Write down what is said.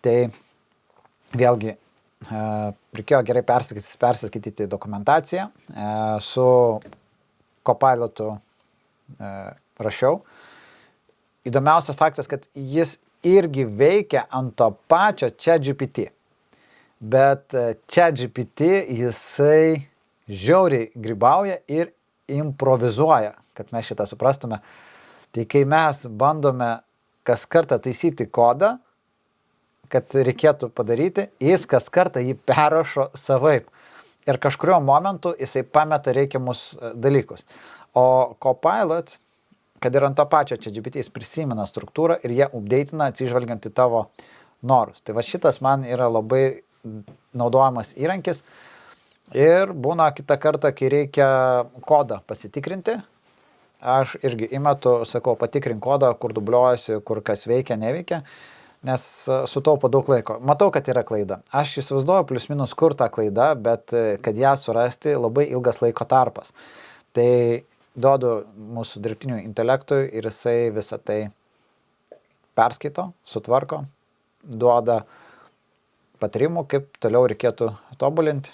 Tai vėlgi reikėjo gerai perskaityti dokumentaciją, su Copilotu rašiau. Įdomiausias faktas, kad jis irgi veikia ant to pačio ChatGPT. Bet ChatGPT jisai žiauriai grybauja ir improvizuoja, kad mes šitą suprastume. Tai kai mes bandome kas kartą taisyti kodą, kad reikėtų padaryti, jis kas kartą jį perrašo savaip. Ir kažkurio momentu jisai pameta reikiamus dalykus. O Copilot, kad ir ant to pačio ChatGPT, jis prisimena struktūrą ir jie updateina atsižvelgiant į tavo norus. Tai va šitas man yra labai naudojamas įrankis. Ir būna kitą kartą, kai reikia kodą pasitikrinti, aš irgi įmetu, sakau, patikrink kodą, kur dubliuojasi, kur kas veikia, neveikia, nes sutaupo daug laiko. Matau, kad yra klaida. Aš įsivaizduoju plius minus kur ta klaida, bet kad ją surasti labai ilgas laiko tarpas. Tai duodu mūsų dirbtinių intelektui ir jisai visą tai perskaito, sutvarko, duoda patarimų, kaip toliau reikėtų tobulinti